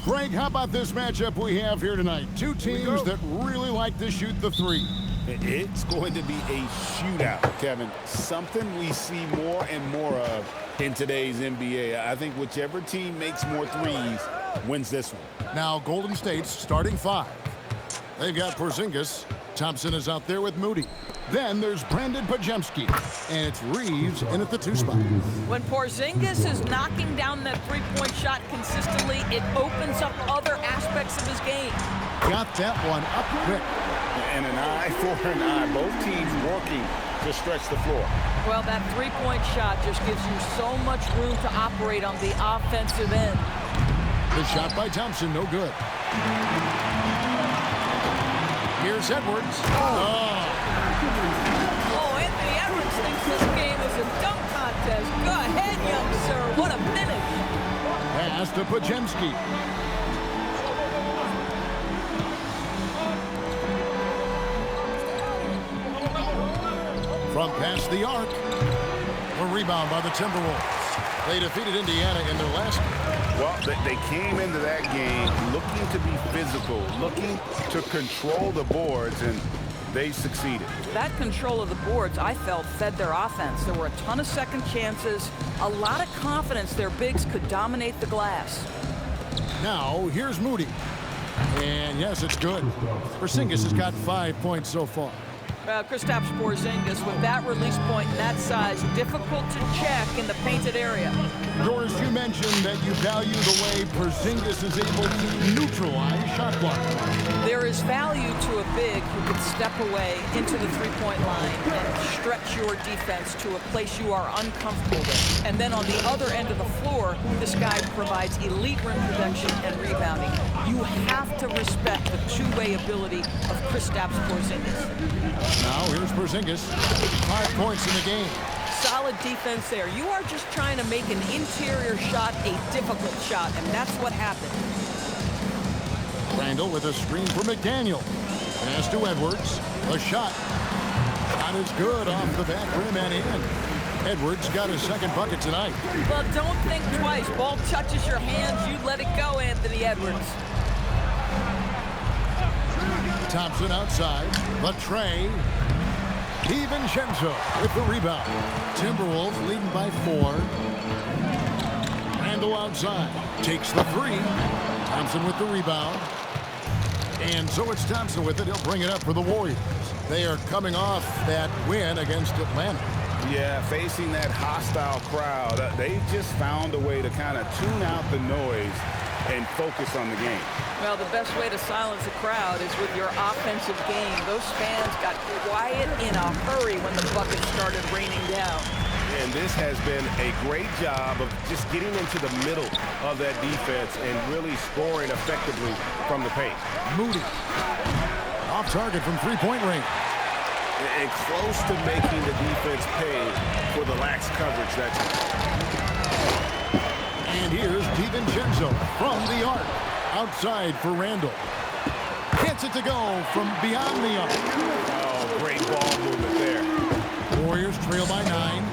Greg, how about this matchup we have here tonight? Two teams that really like to shoot the three. It's going to be a shootout, Kevin. Something we see more and more of in today's NBA. I think whichever team makes more threes wins this one. Now, Golden State's starting five. They've got Porzingis. Thompson is out there with Moody. Then there's Brandon Podziemski. And it's Reeves in at the 2 spot. When Porzingis is knocking down that three-point shot consistently, it opens up other aspects of his game. Got that one up quick. And an eye for an eye. Both teams working to stretch the floor. Well, that three-point shot just gives you so much room to operate on the offensive end. The shot by Thompson, no good. Here's Edwards. Oh, Anthony Edwards thinks this game is a dunk contest. Go ahead, young sir. What a finish. Pass to Podziemski. From past the arc. A rebound by the Timberwolves. They defeated Indiana in their last game. Well, they came into that game looking to be physical, looking to control the boards, and they succeeded. That control of the boards, I felt, fed their offense. There were a ton of second chances, a lot of confidence their bigs could dominate the glass. Now, here's Moody. And yes, it's good. Porzingis has got 5 points so far. Kristaps Porzingis, with that release point and that size, difficult to check in the painted area. Doris, you mentioned that you value the way Porzingis is able to neutralize shot block. There is value to a big who can step away into the three-point line and stretch your defense to a place you are uncomfortable with. And then on the other end of the floor, this guy provides elite rim protection and rebounding. You have to respect the two-way ability of Kristaps Porzingis. Now here's Porzingis. 5 points in the game. Solid defense there. You are just trying to make an interior shot a difficult shot, and that's what happened. Randall with a screen for McDaniel. Pass to Edwards. A shot. Shot is good off the back rim and in. Edwards got his second bucket tonight. Well, don't think twice. Ball touches your hands, you let it go, Anthony Edwards. Thompson outside. Latre. DiVincenzo with the rebound. Timberwolves leading by 4. Randall outside. Takes the 3. Thompson with the rebound. And so it's Thompson with it. He'll bring it up for the Warriors. They are coming off that win against Atlanta. Yeah, facing that hostile crowd, they just found a way to kind of tune out the noise and focus on the game. Well, the best way to silence a crowd is with your offensive game. Those fans got quiet in a hurry when the bucket started raining down. And this has been a great job of just getting into the middle of that defense and really scoring effectively from the paint. Moody. Off target from three-point range. And close to making the defense pay for the lax coverage that time. And here's DiVincenzo from the arc. Outside for Randall. Gets it to go from beyond the arc. Oh, great ball movement there. Warriors trail by 9.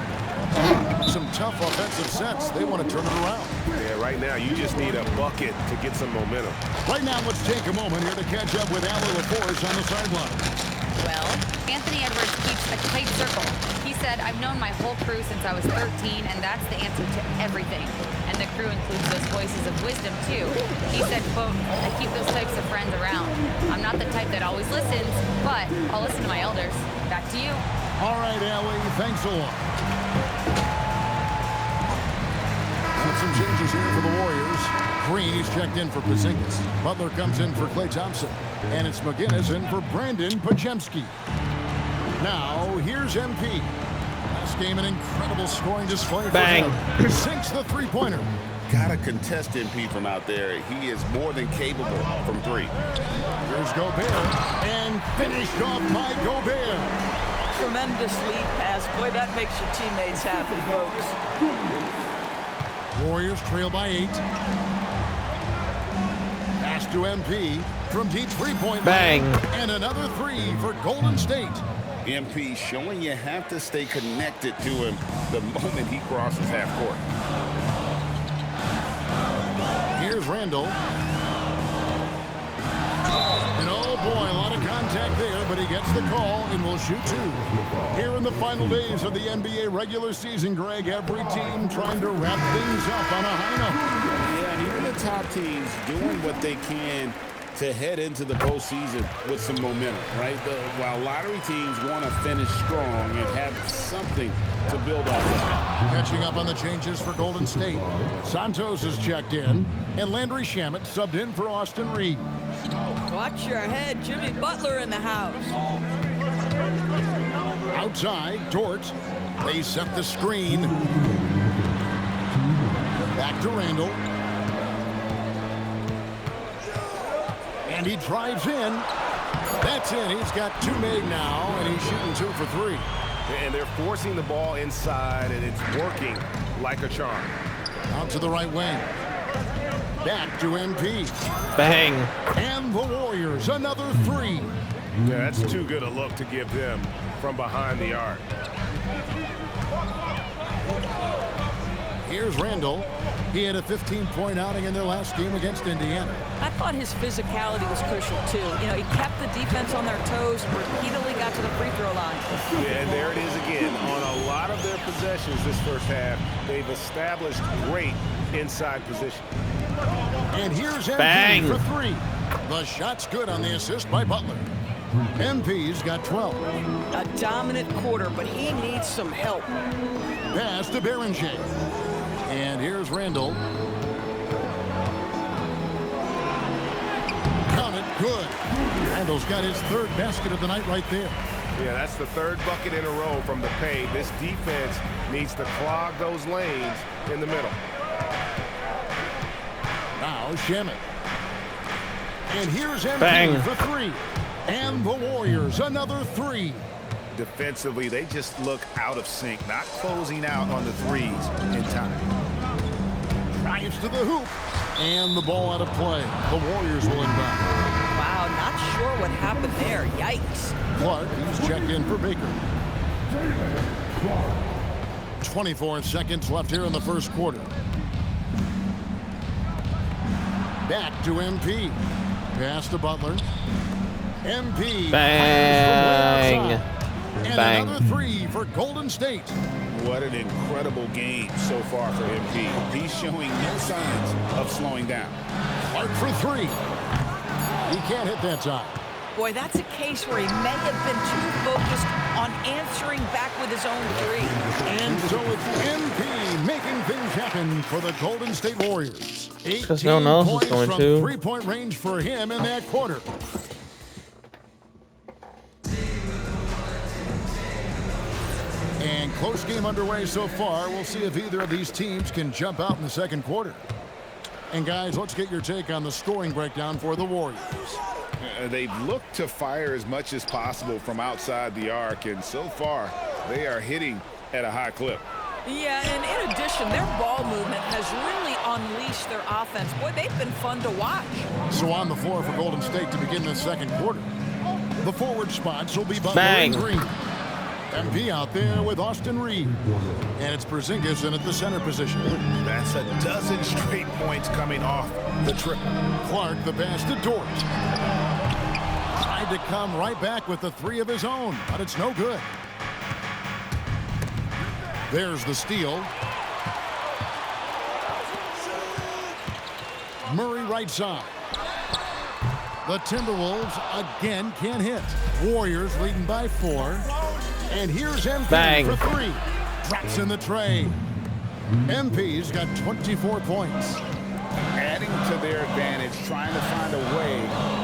Some tough offensive sets. They want to turn it around. Yeah, right now you just need a bucket to get some momentum. Right now, let's take a moment here to catch up with Allie LaForce on the sideline. Well, Anthony Edwards keeps a tight circle. He said, I've known my whole crew since I was 13, and that's the answer to everything. And the crew includes those voices of wisdom, too. He said, quote, I keep those types of friends around. I'm not the type that always listens, but I'll listen to my elders. Back to you. All right, Allie, thanks a lot. Some changes here for the Warriors. Green, he's checked in for Porzingis. Butler comes in for Klay Thompson. And it's McGinnis in for Brandon Podziemski. Now, here's MP. Last game, an incredible scoring display. Bang. Sinks the three-pointer. Got to contest MP from out there. He is more than capable from 3. Here's Gobert. And finished off by Gobert. Tremendous lead pass. Boy, that makes your teammates happy, folks. Warriors trail by 8. Pass to MP from deep three-point Bang. line. And another 3 for Golden State. MP showing you have to stay connected to him the moment he crosses half court. Here's Randall. And oh boy, a lot of contact there, but he gets the call and will shoot 2. Here in the final days of the NBA regular season, Greg, every team trying to wrap things up on a high note. Yeah, and even the top teams doing what they can to head into the postseason with some momentum, right? While lottery teams want to finish strong and have something to build off of. Catching up on the changes for Golden State. Santos is checked in, and Landry Shamet subbed in for Austin Reeves. Watch your head. Jimmy Butler in the house. Outside, Dort. They set the screen. Back to Randall. And he drives in. That's in. He's got 2 made now, and he's shooting 2 for 3. And they're forcing the ball inside, and it's working like a charm. Out to the right wing. Back to MP. Bang. And the Warriors, another 3. Yeah, that's too good a look to give them from behind the arc. Here's Randall. He had a 15-point outing in their last game against Indiana. I thought his physicality was crucial, too. You know, he kept the defense on their toes, repeatedly got to the free throw line. Yeah, and there it is again. On a lot of their possessions this first half, they've established great inside position. And here's MP Bang. for 3. The shot's good on the assist by Butler. MP's got 12. A dominant quarter, but he needs some help. Pass to Berenger. And here's Randall. Count it, good. Randall's got his 3rd basket of the night right there. Yeah, that's the 3rd bucket in a row from the paint. This defense needs to clog those lanes in the middle. Now Shamet. And here's MP Bang. for 3. And the Warriors, another 3. Defensively, they just look out of sync, not closing out on the threes in time. Drives to the hoop. And the ball out of play. The Warriors will inbound. Wow, not sure what happened there. Yikes. Clark, he's checked in for Baker. 24 seconds left here in the first quarter. Back to MP. Pass to Butler. MP. Bang. And Bang. another 3 for Golden State. What an incredible game so far for MP. He's showing no signs of slowing down. Clark for 3. He can't hit that time. Boy, that's a case where he may have been too focused on answering back with his own 3. And so it's MP making things happen for the Golden State Warriors. 'Cause no one else is points going from to. 3-point range for him in that quarter. And close game underway so far. We'll see if either of these teams can jump out in the second quarter. And guys, let's get your take on the scoring breakdown for the Warriors. They've looked to fire as much as possible from outside the arc, and so far they are hitting at a high clip. Yeah, and in addition, their ball movement has really unleashed their offense. Boy, they've been fun to watch. So on the floor for Golden State to begin the second quarter. The forward spots will be Butler Bang. and Green. MP out there with Austin Reeves. And it's Porzingis in at the center position. That's a dozen straight points coming off the triple. Clark, the pass to Dort. Tried to come right back with the 3 of his own, but it's no good. There's the steal. Murray right side. The Timberwolves again can't hit. Warriors leading by 4. And here's MP Bang. for 3. Drops in the tray. MP's got 24 points. Adding to their advantage, trying to find a way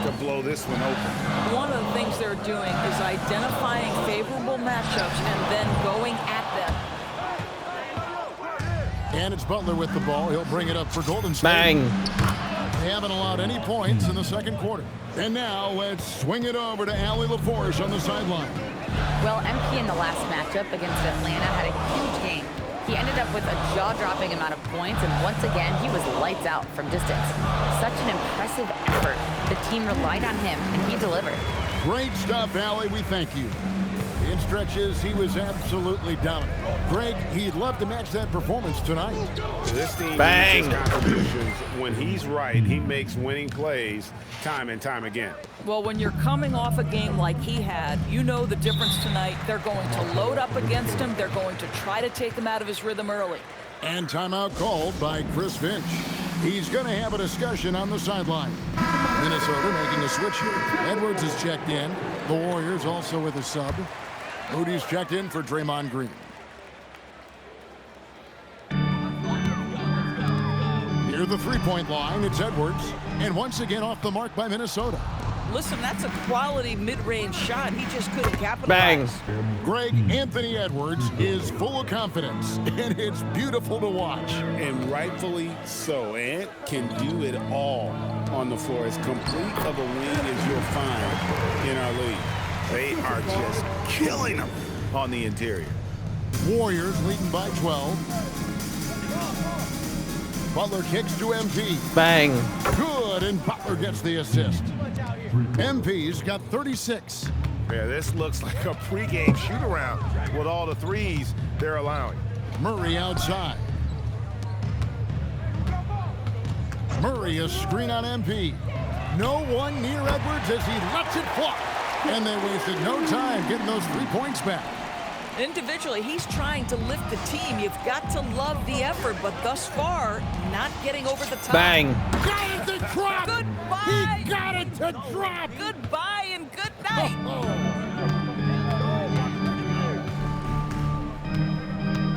to blow this one open. One of the things they're doing is identifying favorable matchups and then going at them. And it's Butler with the ball. He'll bring it up for Golden State. Bang. They haven't allowed any points in the second quarter. And now let's swing it over to Allie LaForce on the sideline. Well, MP in the last matchup against Atlanta had a huge game. He ended up with a jaw-dropping amount of points, and once again, he was lights out from distance. Such an impressive effort. The team relied on him, and he delivered. Great stuff, Allie. We thank you. In stretches, he was absolutely dominant. Greg, he'd love to match that performance tonight. This team Bang. makes contributions. When he's right, he makes winning plays time and time again. Well, when you're coming off a game like he had, you know the difference tonight. They're going to load up against him. They're going to try to take him out of his rhythm early. And timeout called by Chris Finch. He's going to have a discussion on the sideline. Minnesota making a switch here. Edwards is checked in. The Warriors also with a sub. Moody's checked in for Draymond Green. Near the three-point line, it's Edwards. And once again off the mark by Minnesota. Listen, that's a quality mid-range shot. He just couldn't capitalize. Bang. Greg, Anthony Edwards is full of confidence, and it's beautiful to watch. And rightfully so. Ant can do it all on the floor. As complete of a wing as you'll find in our league. They are just killing them on the interior. Warriors leading by 12. Butler kicks to MP. Bang. Good, and Butler gets the assist. MP's got 36. Yeah, this looks like a pregame shoot-around with all the threes they're allowing. Murray outside. Murray a screen on MP. No one near Edwards as he lets it fly. And they wasted no time getting those 3 points back. Individually, he's trying to lift the team. You've got to love the effort, but thus far, not getting over the top. Bang. Got it to drop. Goodbye. He got it to drop. Goodbye and good night.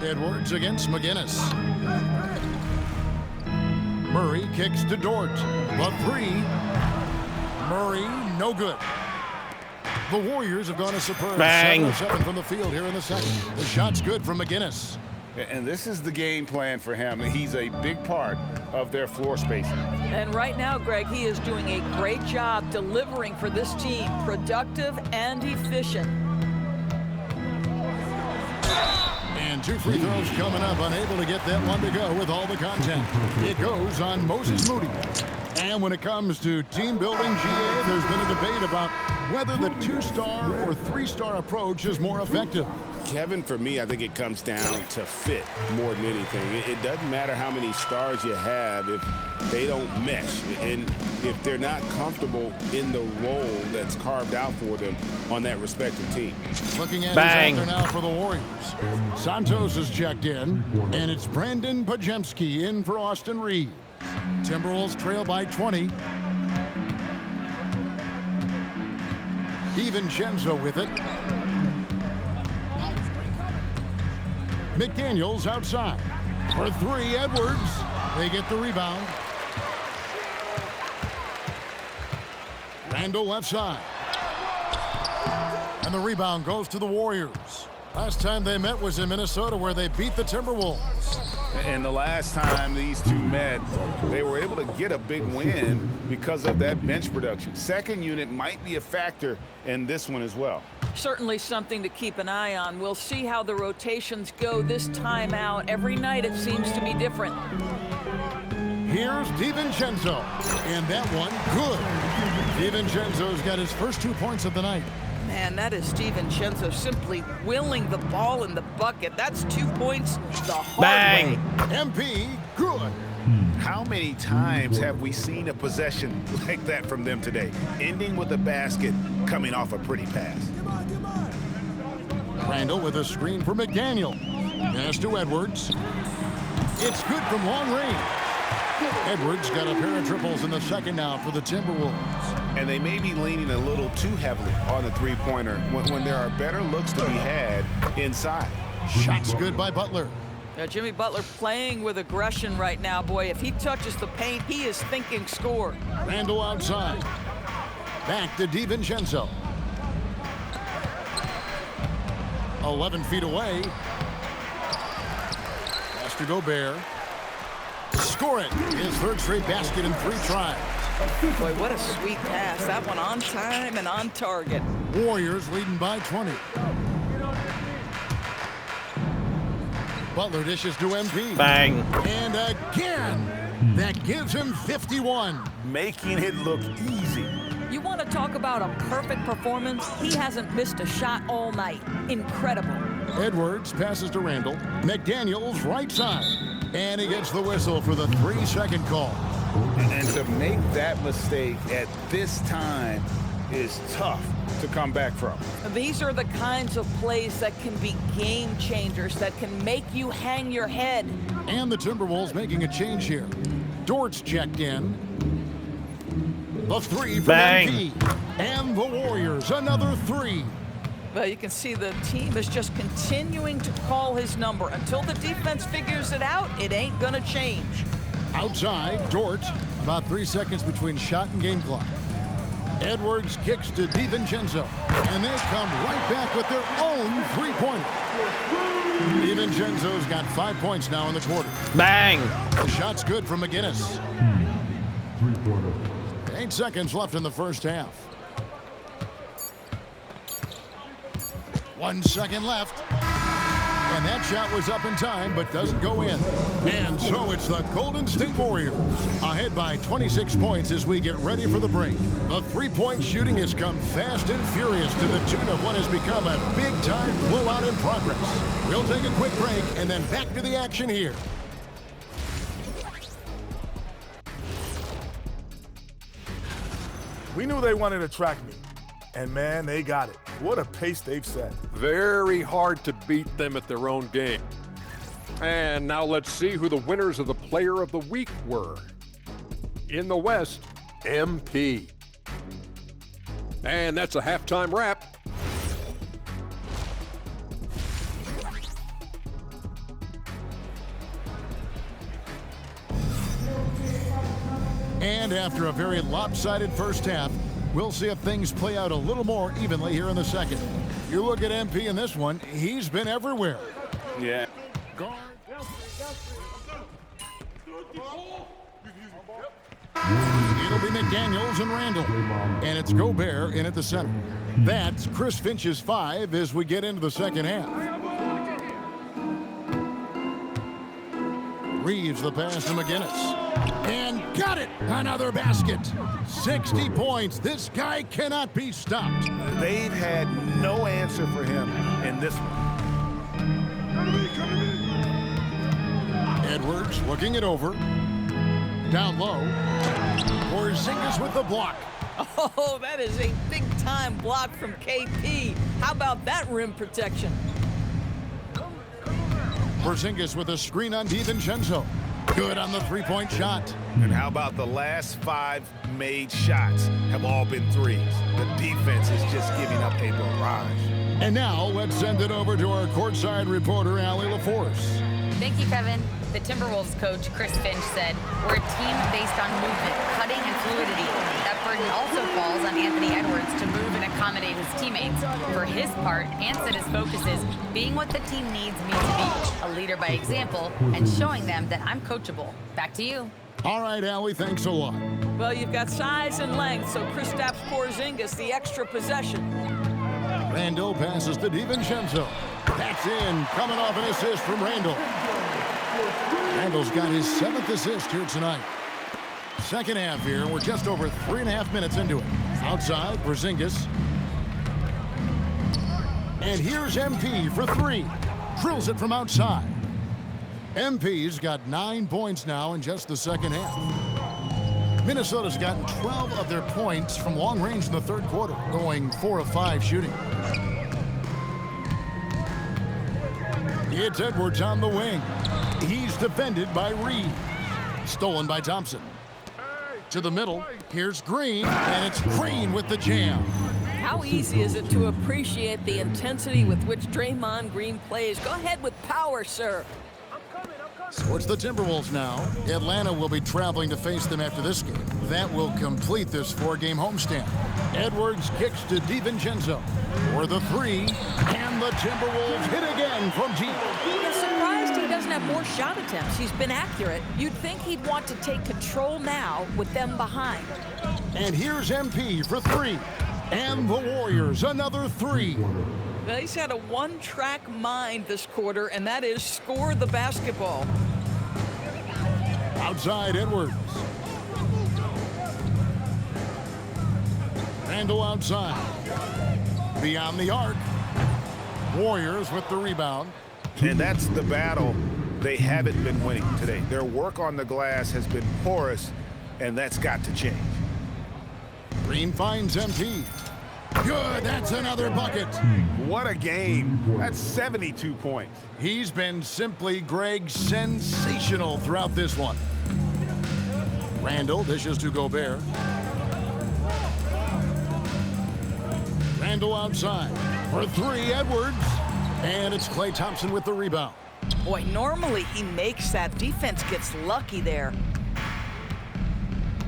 Edwards against McGinnis. Murray kicks to Dort. The three. Murray, no good. The Warriors have gone a superb Bang. 7-7 from the field here in the second. The shot's good from McGinnis. And this is the game plan for him. He's a big part of their floor spacing. And right now, Greg, he is doing a great job delivering for this team. Productive and efficient. And 2 free throws coming up. Unable to get that one to go with all the content. It goes on Moses Moody. And when it comes to team building, GA, there's been a debate about whether the 2-star or 3-star approach is more effective. Kevin, for me, I think it comes down to fit more than anything. It doesn't matter how many stars you have if they don't mesh and if they're not comfortable in the role that's carved out for them on that respective team. Looking at Bang. who's out there now for the Warriors. Santos is checked in, and it's Brandon Pajemski in for Austin Reeves. Timberwolves trail by 20. DiVincenzo with it. McDaniels outside. For 3, Edwards. They get the rebound. Randall left side. And the rebound goes to the Warriors. Last time they met was in Minnesota, where they beat the Timberwolves. And the last time these two met, they were able to get a big win because of that bench production. Second unit might be a factor in this one as well. Certainly something to keep an eye on. We'll see how the rotations go this time out. Every night it seems to be different. Here's DiVincenzo. And that one, good. DiVincenzo's got his first 2 points of the night. Man, that is DiVincenzo simply willing the ball in the bucket. That's 2 points the hard Bang. way. MP, good. How many times have we seen a possession like that from them today? Ending with a basket, coming off a pretty pass. Randall with a screen for McDaniel. Pass to Edwards. It's good from long range. Edwards got a pair of triples in the second now for the Timberwolves. And they may be leaning a little too heavily on the three-pointer when there are better looks to be had inside. Shots good by Butler. Now, Jimmy Butler playing with aggression right now. Boy, if he touches the paint, he is thinking score. Randall outside. Back to DiVincenzo. 11 feet away. Pass to Gobert. Score it. His third straight basket in 3 tries. Boy, what a sweet pass. That one on time and on target. Warriors leading by 20. Butler dishes to MP. Bang. And again, that gives him 51. Making it look easy. You want to talk about a perfect performance? He hasn't missed a shot all night. Incredible. Edwards passes to Randall. McDaniels right side. And he gets the whistle for the 3-second call. And to make that mistake at this time is tough to come back from. These are the kinds of plays that can be game changers, that can make you hang your head. And the Timberwolves making a change here. Dort's checked in. The 3 from Bang. MP. And the Warriors, another 3. Well, you can see the team is just continuing to call his number. Until the defense figures it out, it ain't gonna change. Outside, Dort, about 3 seconds between shot and game clock. Edwards kicks to DiVincenzo, and they come right back with their own three-pointer. DiVincenzo's got 5 points now in the quarter. Bang. The shot's good from McGinnis. 8 seconds left in the first half. 1 second left. And that shot was up in time, but doesn't go in. And so it's the Golden State Warriors ahead by 26 points as we get ready for the break. The three-point shooting has come fast and furious to the tune of what has become a big-time blowout in progress. We'll take a quick break and then back to the action here. We knew they wanted a track meet, and man, they got it. What a pace they've set. Very hard to beat them at their own game. And now let's see who the winners of the Player of the Week were. In the West, MP. And that's a halftime wrap. And after a very lopsided first half, we'll see if things play out a little more evenly here in the second. You look at MP in this one, he's been everywhere. Yeah. It'll be McDaniels and Randall. And it's Gobert in at the center. That's Chris Finch's 5 as we get into the second half. Reeves the pass to McGinnis. And got it! Another basket. 60 points. This guy cannot be stopped. They've had no answer for him in this one. Edwards looking it over. Down low. Porzingis with the block. Oh, that is a big-time block from KP. How about that rim protection? Porzingis with a screen on DiVincenzo. Good on the three-point shot. And how about the last 5 made shots have all been threes? The defense is just giving up a barrage. And now let's send it over to our courtside reporter, Allie LaForce. Thank you, Kevin. The Timberwolves coach, Chris Finch, said, "We're a team based on movement, cutting, and fluidity. That burden also falls on Anthony Edwards to move and accommodate his teammates. For his part, Ant said his focus is being what the team needs me to be, a leader by example, and showing them that I'm coachable. Back to you." All right, Allie, thanks a lot. Well, you've got size and length, so Kristaps Porzingis, the extra possession. Randall passes to DiVincenzo. That's in, coming off an assist from Randall. Randall's got his 7th assist here tonight. Second half here, we're just over 3.5 minutes into it. Outside, Porzingis. And here's MP for 3. Drills it from outside. MP's got 9 points now in just the second half. Minnesota's gotten 12 of their points from long range in the third quarter, going 4 of 5 shooting. It's Edwards on the wing. He's defended by Reed. Stolen by Thompson. To the middle, here's Green, and it's Green with the jam. How easy is it to appreciate the intensity with which Draymond Green plays? Go ahead with power, sir. So it's the Timberwolves now. Atlanta will be traveling to face them after this game. That will complete this 4-game homestand. Edwards kicks to DiVincenzo for the 3, and the Timberwolves hit again from deep. I'm surprised he doesn't have more shot attempts. He's been accurate. You'd think he'd want to take control now with them behind. And here's MP for 3. And the Warriors, another 3. Well, he's had a one-track mind this quarter, and that is score the basketball. Outside Edwards. Randall outside. Beyond the arc. Warriors with the rebound. And that's the battle they haven't been winning today. Their work on the glass has been porous, and that's got to change. Green finds MP. Good, that's another bucket. What a game. That's 72 points. He's been simply, Greg, sensational throughout this one. Randall dishes to Gobert. Randall outside. For three, Edwards. And it's Klay Thompson with the rebound. Boy, normally he makes that. Defense gets lucky there.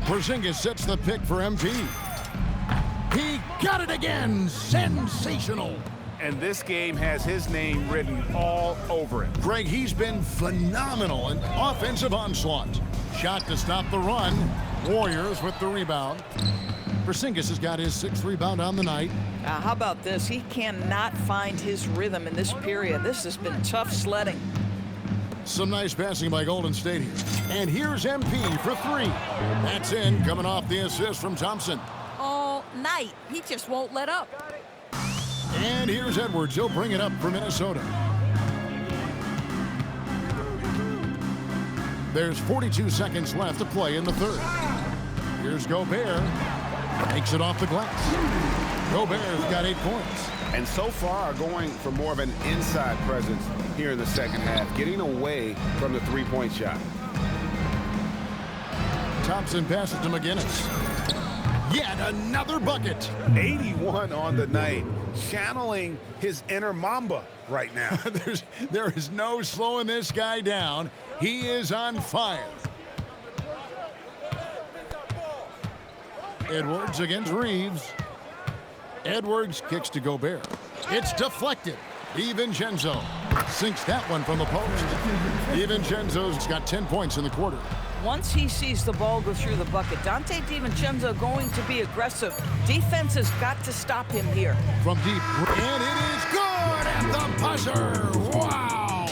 Porzingis sets the pick for MP. He got it again. Sensational. And this game has his name written all over it. Greg, he's been phenomenal in offensive onslaught. Shot to stop the run. Warriors with the rebound. Porzingis has got his sixth rebound on the night. How about this? He cannot find his rhythm in this period. This has been tough sledding. Some nice passing by Golden State here. And here's MP for three. That's in, coming off the assist from Thompson. All night. He just won't let up. And here's Edwards. He'll bring it up for Minnesota. There's 42 seconds left to play in the third. Here's Gobert. Takes it off the glass. Gobert's got 8 points. And so far are going for more of an inside presence here in the second half, getting away from the three-point shot. Thompson passes to McGinnis. Yet another bucket. 81 on the night, channeling his inner Mamba right now. There is no slowing this guy down. He is on fire. Edwards against Reeves. Edwards kicks to Gobert. It's deflected. DiVincenzo sinks that one from the post. DiVincenzo's got 10 points in the quarter. Once he sees the ball go through the bucket, Dante DiVincenzo going to be aggressive. Defense has got to stop him here. From deep. And it is good at the buzzer. Wow.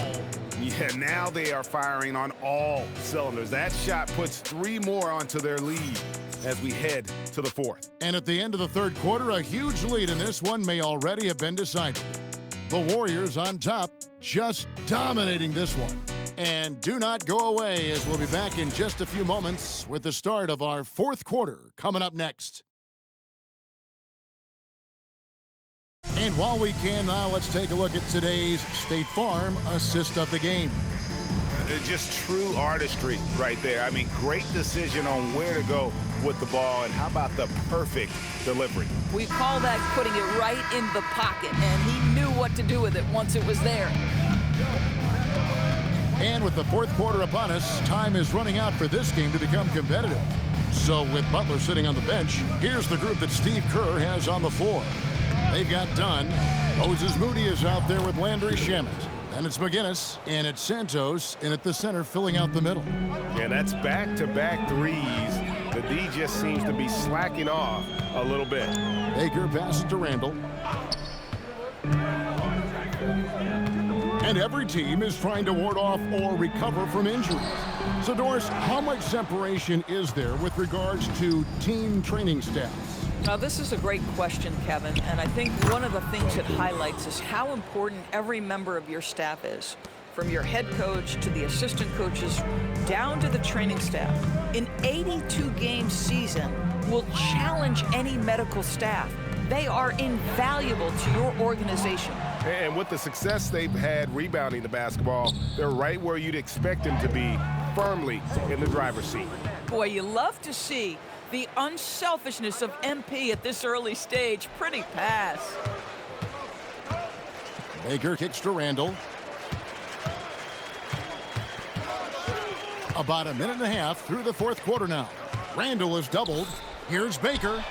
Yeah, now they are firing on all cylinders. That shot puts 3 more onto their lead as we head to the fourth. And at the end of the third quarter, a huge lead in this one may already have been decided. The Warriors on top, just dominating this one. And do not go away, as we'll be back in just a few moments with the start of our fourth quarter coming up next. And while we can now, let's take a look at today's State Farm assist of the game. Just true artistry right there. I mean, great decision on where to go with the ball, and how about the perfect delivery? We call that putting it right in the pocket, and he knew what to do with it once it was there. And with the fourth quarter upon us, time is running out for this game to become competitive. So with Butler sitting on the bench, here's the group that Steve Kerr has on the floor. They've got Dunn. Moses Moody is out there with Landry Shamet. And it's McGinnis, and it's Santos, and at the center, filling out the middle. Yeah, that's back-to-back threes. The D just seems to be slacking off a little bit. Baker passes to Randall. And every team is trying to ward off or recover from injuries. So, Doris, how much separation is there with regards to team training staffs? Now, this is a great question, Kevin, and I think one of the things it highlights is how important every member of your staff is, from your head coach to the assistant coaches down to the training staff. An 82-game season will challenge any medical staff. They are invaluable to your organization. And with the success they've had rebounding the basketball, they're right where you'd expect them to be, firmly in the driver's seat. Boy, you love to see the unselfishness of MP at this early stage. Pretty pass. Baker kicks to Randall. About a minute and a half through the fourth quarter now. Randall is doubled. Here's Baker.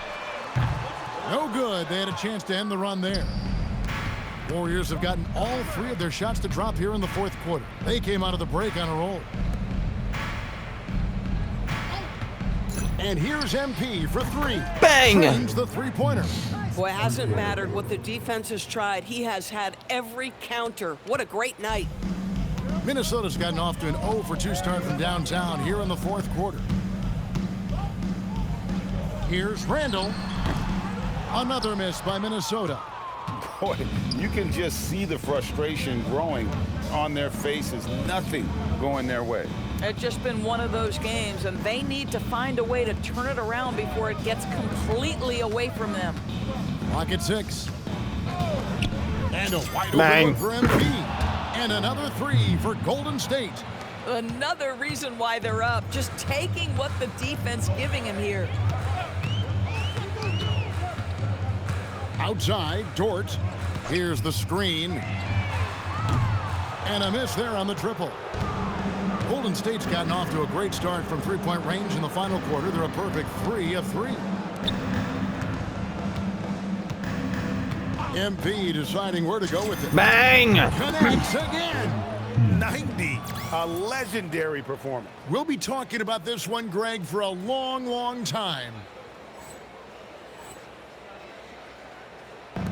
No good. They had a chance to end the run there. Warriors have gotten all 3 of their shots to drop here in the fourth quarter. They came out of the break on a roll. And here's MP for 3. Bang! Trains the three-pointer. Boy, it hasn't mattered what the defense has tried. He has had every counter. What a great night. Minnesota's gotten off to an 0 for 2 start from downtown here in the fourth quarter. Here's Randall. Another miss by Minnesota. Boy, you can just see the frustration growing on their faces. Nothing going their way. It's just been one of those games, and they need to find a way to turn it around before it gets completely away from them. Clock at 6. And a wide Bang. open look for MP. And another 3 for Golden State. Another reason why they're up, just taking what the defense giving him here. Outside, Dort. Here's the screen. And a miss there on the triple. Golden State's gotten off to a great start from three-point range in the final quarter. They're a perfect 3 of 3. MP deciding where to go with it. Bang! Connects again. 90, a legendary performance. We'll be talking about this one, Greg, for a long, long time.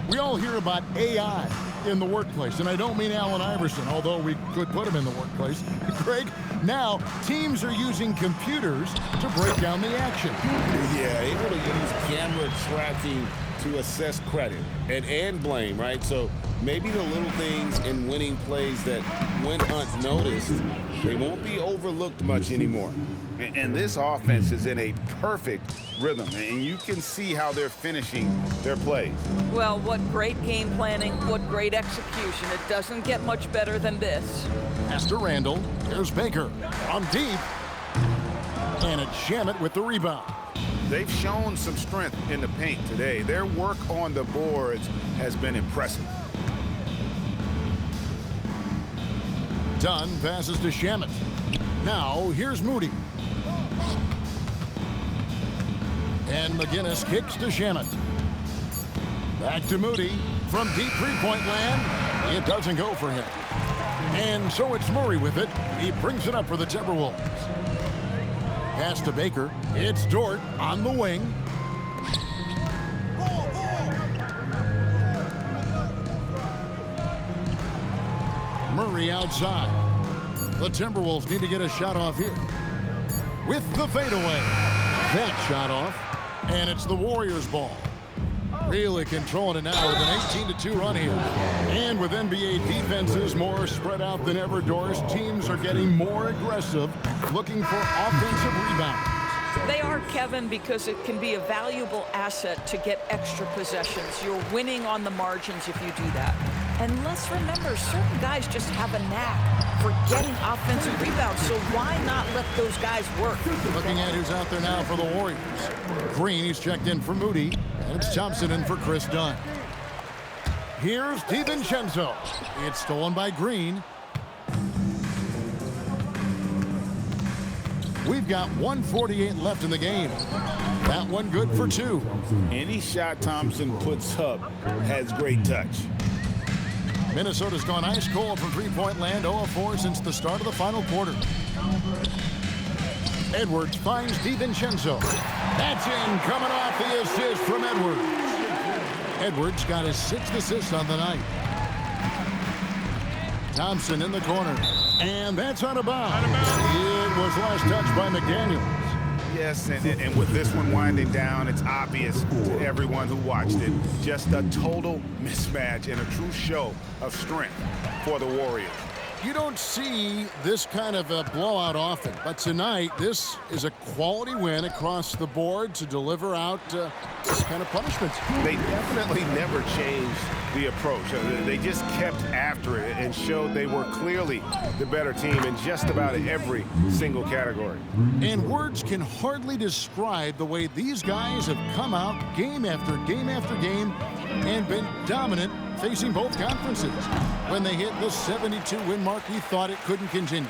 We all hear about AI in the workplace, and I don't mean Allen Iverson, although we could put him in the workplace. Greg, now teams are using computers to break down the action. Yeah, able to use camera tracking to assess credit and blame, right? So maybe the little things in winning plays that went unnoticed, they won't be overlooked much anymore. And this offense is in a perfect rhythm, and you can see how they're finishing their plays. Well, what great game planning, what great execution. It doesn't get much better than this. Pass to Randall. There's Baker. On deep. And it's Shamet with the rebound. They've shown some strength in the paint today. Their work on the boards has been impressive. Dunn passes to Shamet. Now, here's Moody. And McGinnis kicks to Shamet. Back to Moody from deep three-point land. It doesn't go for him. And so it's Murray with it. He brings it up for the Timberwolves. Pass to Baker. It's Dort on the wing. Murray outside. The Timberwolves need to get a shot off here. With the fadeaway. That shot off. And it's the Warriors' ball. Really controlling it now with an 18-2 run here. And with NBA defenses more spread out than ever, Doris, teams are getting more aggressive, looking for offensive rebounds. They are, Kevin, because it can be a valuable asset to get extra possessions. You're winning on the margins if you do that. And let's remember, certain guys just have a knack for getting offensive rebounds, so why not let those guys work? Looking at who's out there now for the Warriors. Green, he's checked in for Moody, and it's Thompson in for Chris Dunn. Here's DiVincenzo. It's stolen by Green. We've got 1:48 left in the game. That one good for 2. Any shot Thompson puts up has great touch. Minnesota's gone ice cold from three-point land, 0-4 since the start of the final quarter. Edwards finds DiVincenzo. That's in, coming off the assist from Edwards. Edwards got his 6th assist on the night. Thompson in the corner. And that's out of bounds. It was last touched by McDaniels. Yes, and with this one winding down, it's obvious to everyone who watched it. Just a total mismatch and a true show of strength for the Warriors. You don't see this kind of a blowout often, but tonight this is a quality win across the board to deliver out this kind of punishment. They definitely never changed the approach. They just kept after it and showed they were clearly the better team in just about every single category. And words can hardly describe the way these guys have come out game after game after game and been dominant facing both conferences. When they hit the 72-win mark, we thought it couldn't continue.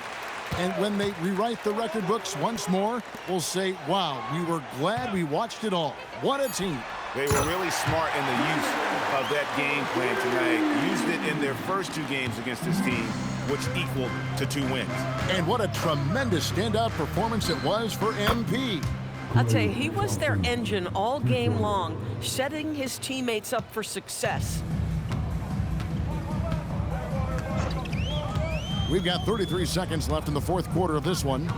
And when they rewrite the record books once more, we'll say, wow, we were glad we watched it all. What a team. They were really smart in the use of that game plan tonight. Used it in their first 2 games against this team, which equaled to 2 wins. And what a tremendous standout performance it was for MP. I'll tell you, he was their engine all game long, setting his teammates up for success. We've got 33 seconds left in the 4th quarter of this one.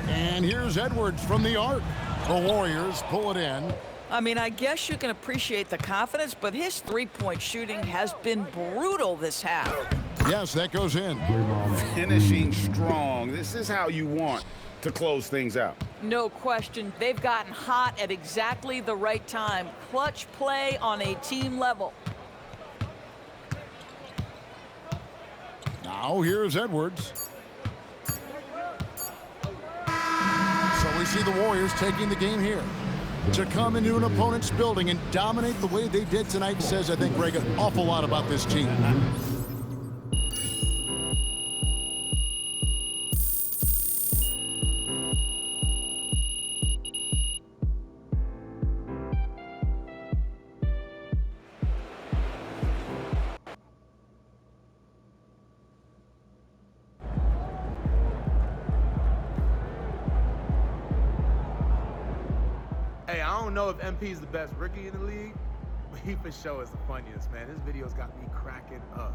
And here's Edwards from the arc. The Warriors pull it in. I mean, I guess you can appreciate the confidence, but his three-point shooting has been brutal this half. Yes, that goes in. Finishing strong. This is how you want to close things out. No question. They've gotten hot at exactly the right time. Clutch play on a team level. Now here's Edwards. So we see the Warriors taking the game here. To come into an opponent's building and dominate the way they did tonight says, I think, Greg, an awful lot about this team. Hey, I don't know if MP is the best rookie in the league, but he for sure is the funniest, man. His videos got me cracking up.